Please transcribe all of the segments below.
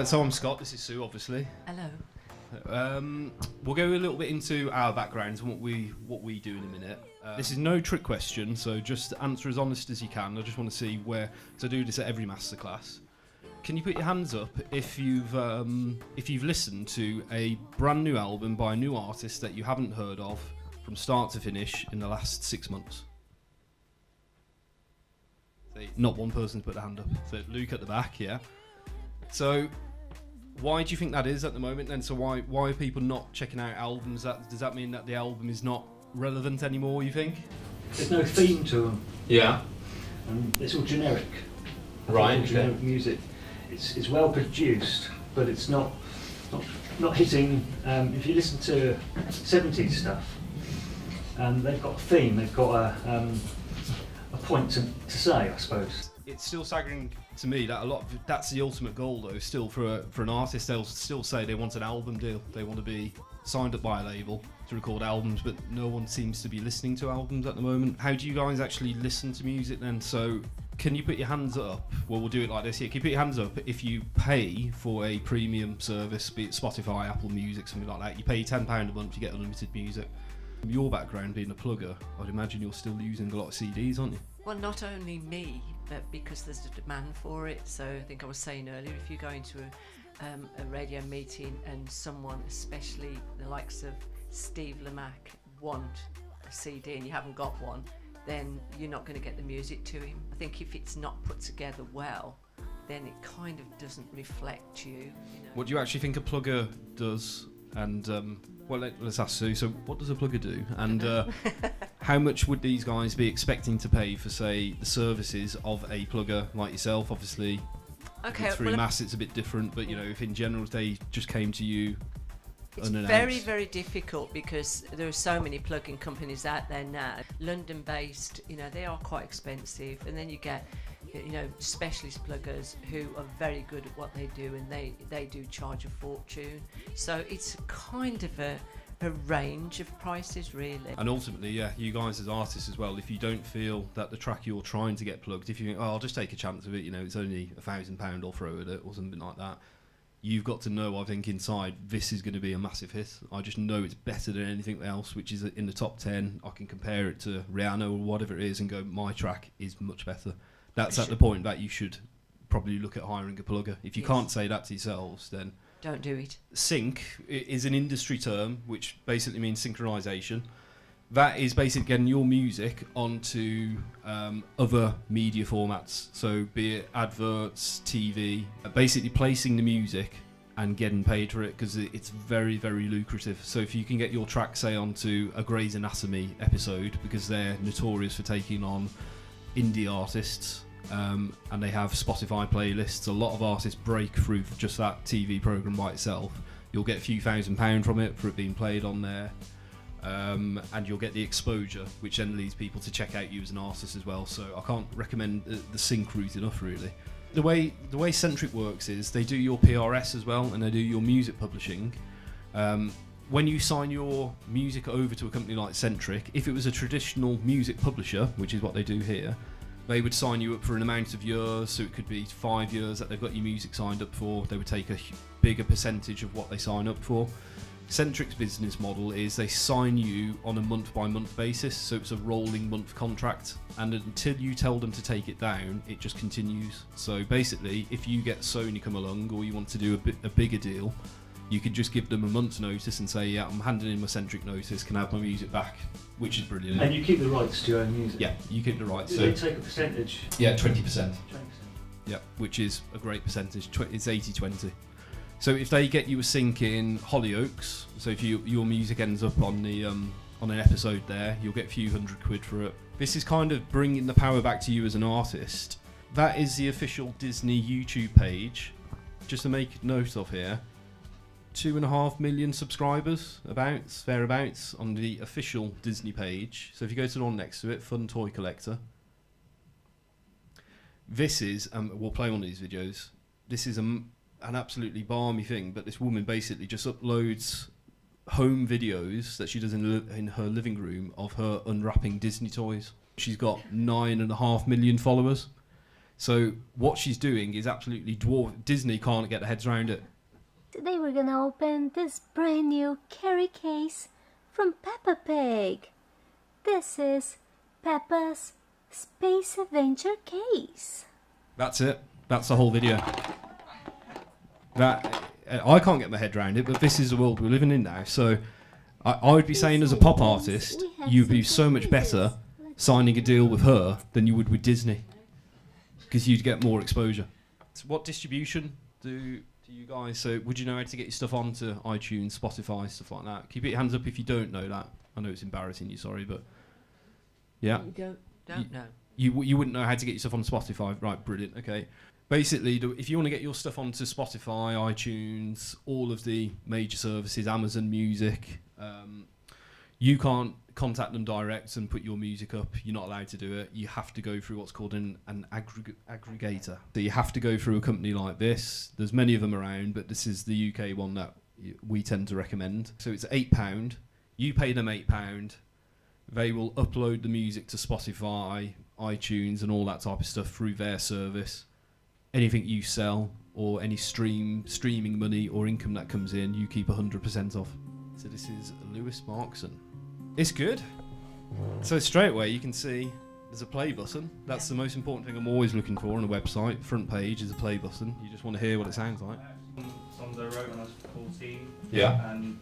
So I'm Scott, this is Sue, obviously. Hello. We'll go a little bit into our backgrounds and what we do in a minute. This is no trick question, so just answer as honest as you can. I just want to see where, because I do this at every masterclass. Can you put your hands up if you've listened to a brand new album by a new artist that you haven't heard of from start to finish in the last 6 months? Not one person's put their hand up. So Luke at the back, yeah. So why do you think that is at the moment then? So why are people not checking out albums? Does that mean that the album is not relevant anymore, you think? There's no theme to them. Yeah. And it's all generic. Right. All generic music. It's well produced, but it's not hitting. If you listen to 70s stuff, they've got a theme. They've got a point to say, I suppose. It's still staggering to me that that's the ultimate goal though. Still for an artist, they'll still say they want an album deal. They want to be signed up by a label to record albums, but no one seems to be listening to albums at the moment. How do you guys actually listen to music then? So can you put your hands up? Well, we'll do it like this here. Can you put your hands up if you pay for a premium service, be it Spotify, Apple Music, something like that? You pay £10 a month, you get unlimited music. Your background being a plugger, I'd imagine you're still using a lot of CDs, aren't you? Well, not only me, but because there's a demand for it. So I think I was saying earlier, if you go into a radio meeting and someone, especially the likes of Steve Lamacq, want a CD and you haven't got one, then you're not going to get the music to him. I think if it's not put together well, then it kind of doesn't reflect you, you know. What do you actually think a plugger does? And well, let's ask Sue. So what does a plugger do? And how much would these guys be expecting to pay for, say, the services of a plugger like yourself? Obviously, okay, if it's through Mass, it's a bit different. But you know, if in general they just came to you unannounced. Very, very difficult because there are so many plugin companies out there now. London-based, you know, they are quite expensive, and then you get, you know, specialist pluggers who are very good at what they do, and they do charge a fortune. So it's kind of a range of prices, really. And ultimately, yeah, you guys as artists as well, if you don't feel that the track you're trying to get plugged, if you think, oh, I'll just take a chance of it, you know, it's only £1,000, I'll throw at it or something like that, you've got to know, I think, inside, this is going to be a massive hit. I just know it's better than anything else, which is in the top 10. I can compare it to Rihanna or whatever it is and go, my track is much better. That's at the point that you should probably look at hiring a plugger. If you can't say that to yourselves, then don't do it. Sync is an industry term which basically means synchronisation. That is basically getting your music onto other media formats, so be it adverts, TV, basically placing the music and getting paid for it, because it's very, very lucrative. So if you can get your track, say, onto a Grey's Anatomy episode, because they're notorious for taking on indie artists, and they have Spotify playlists, a lot of artists break through just that TV programme by itself. You'll get a few £1,000 from it for it being played on there. And you'll get the exposure, which then leads people to check out you as an artist as well. So I can't recommend the sync route enough, really. The way Centric works is they do your PRS as well, and they do your music publishing. When you sign your music over to a company like Centric, if it was a traditional music publisher, which is what they do here, they would sign you up for an amount of years, so it could be 5 years that they've got your music signed up for. They would take a bigger percentage of what they sign up for. Centric's business model is they sign you on a month-by-month basis, so it's a rolling month contract, and until you tell them to take it down, it just continues. So basically, if you get Sony come along, or you want to do a bigger deal, you could just give them a month's notice and say, yeah, I'm handing in my Centric notice, can I have my music back? Which is brilliant. And you keep the rights to your own music? Yeah, you keep the rights. Do they take a percentage? Yeah, 20%. 20%. Yeah, which is a great percentage. It's 80-20. So if they get you a sync in Hollyoaks, so if your music ends up on an episode there, you'll get a few £100 for it. This is kind of bringing the power back to you as an artist. That is the official Disney YouTube page. Just to make note of here, 2.5 million subscribers, thereabouts, on the official Disney page. So if you go to the one next to it, Fun Toy Collector. This is, we'll play one of these videos. This is an absolutely balmy thing, but this woman basically just uploads home videos that she does in her living room of her unwrapping Disney toys. She's got 9.5 million followers. So what she's doing is absolutely Disney can't get their heads around it. Today we're gonna open this brand new carry case from Peppa Pig. This is Peppa's Space Adventure case. That's it. That's the whole video. That I can't get my head around it, but this is the world we're living in now. So I would be saying, as a pop artist, you'd be so much better signing a deal with her than you would with Disney, because you'd get more exposure. So what distribution do you guys? So would you know how to get your stuff onto iTunes, Spotify, stuff like that? Keep your hands up if you don't know that. I know it's embarrassing you, sorry, but yeah. You don't know. You wouldn't know how to get your stuff on Spotify, right? Brilliant. Okay. Basically, if you want to get your stuff onto Spotify, iTunes, all of the major services, Amazon Music, you can't contact them direct and put your music up. You're not allowed to do it. You have to go through what's called an aggregator. So you have to go through a company like this. There's many of them around, but this is the UK one that we tend to recommend. So it's £8. You pay them £8. They will upload the music to Spotify, iTunes, and all that type of stuff through their service. Anything you sell or any streaming money or income that comes in, you keep 100% off. So this is Lewis Markson. It's good. So straight away you can see there's a play button. That's the most important thing I'm always looking for on a website. Front page is a play button. You just want to hear what it sounds like. Songs I wrote when I was 14. Yeah. And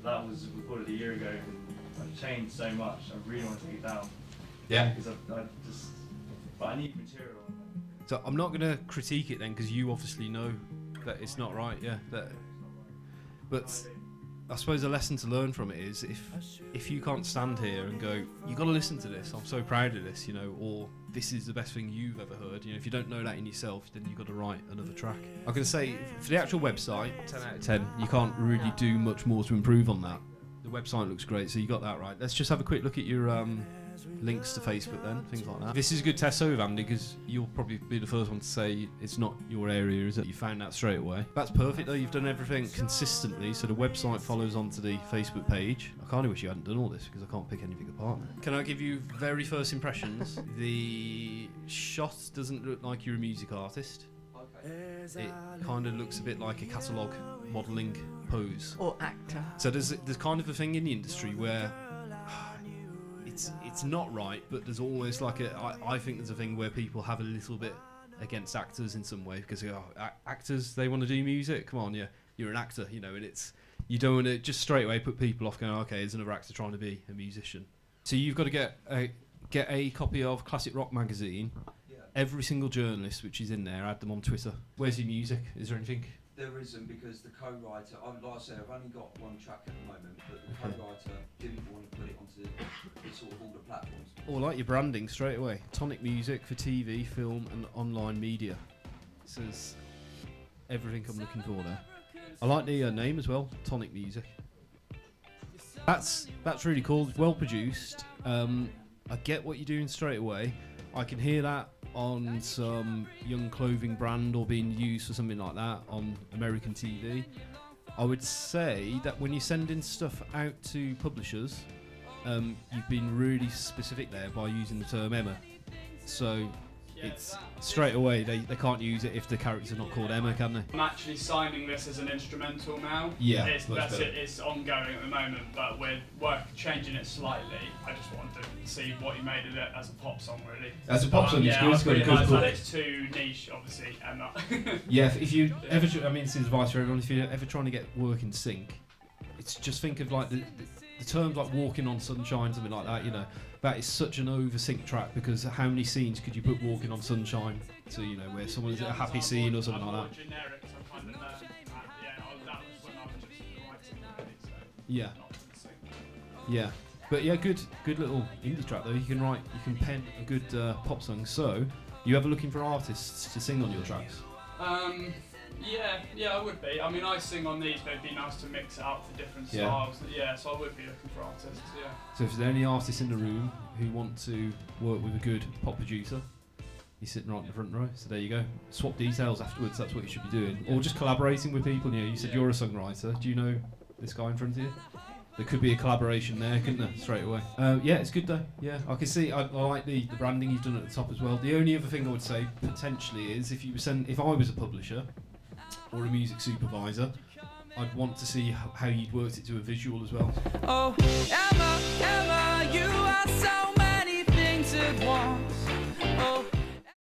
that was recorded a year ago. And I've changed so much. I really want to take it down. Yeah. Because but I need material. So I'm not going to critique it then, because you obviously know that it's not right. Yeah. But I suppose a lesson to learn from it is if you can't stand here and go, you got to listen to this, I'm so proud of this, you know, or this is the best thing you've ever heard, you know, if you don't know that in yourself, then you've got to write another track. I'm going to say, for the actual website, 10 out of 10, you can't really do much more to improve on that. The website looks great, so you got that right. Let's just have a quick look at your links to Facebook then, things like that. This is a good test over, Andy, because you'll probably be the first one to say it's not your area, is it? You found that straight away. That's perfect though, you've done everything consistently, so the website follows onto the Facebook page. I kind of wish you hadn't done all this, because I can't pick anything apart now. Can I give you very first impressions? The shot doesn't look like you're a music artist. It kind of looks a bit like a catalogue modelling pose. Or actor. So there's kind of a thing in the industry where it's not right, but there's always like I think there's a thing where people have a little bit against actors in some way, because actors, they want to do music. Come on, you're an actor, you know, and you don't want to just straight away put people off going, okay, there's another actor trying to be a musician. So you've got to get a copy of Classic Rock magazine. Every single journalist which is in there, add them on Twitter. Where's your music? Is there anything? There isn't, because the co-writer, like I said, I've only got one track at the moment, but the co-writer didn't want to put it onto sort of all the platforms. Oh, I like your branding straight away. Tonic music for TV, film and online media. This is everything I'm looking for there. I like the name as well, Tonic Music. That's really cool, well produced. I get what you're doing straight away. I can hear that on some young clothing brand or being used for something like that on American TV. I would say that when you're sending stuff out to publishers, you've been really specific there by using the term Emma. So it's straight away, they can't use it if the character's not called Emma, can they? I'm actually signing this as an instrumental now. Yeah, it's ongoing at the moment, but we're changing it slightly. I just wanted to see what you made of it as a pop song, really. As a pop song, yeah, it's good. that it's too niche, obviously, Emma. Yeah, if you ever, I mean, this is advice for everyone, if you're ever trying to get work in sync, it's just think of like the terms like Walking on Sunshine, something like that, you know. That is such an over-sync track, because how many scenes could you put Walking on Sunshine to, you know, where someone's at a happy scene or something like that? Generic, so I kind of that was when I was just writing, really, so yeah. Not in sync. Yeah. But yeah, good little indie track though. You can pen a good pop song. So, you ever looking for artists to sing on your tracks? Yeah, I would be. I mean, I sing on these, but it'd be nice to mix it up for different styles. Yeah, so I would be looking for artists, yeah. So if there's any artists in the room who want to work with a good pop producer, you're sitting right in the front row, so there you go. Swap details afterwards, that's what you should be doing. Or just collaborating with people, you know, you said you're a songwriter. Do you know this guy in front of you? there could be a collaboration there, couldn't there, straight away? Yeah, it's good though. Yeah, I can see. I like the branding you've done at the top as well. The only other thing I would say potentially is if I was a publisher or a music supervisor, I'd want to see how you'd worked it to a visual as well. Oh, Emma, Emma.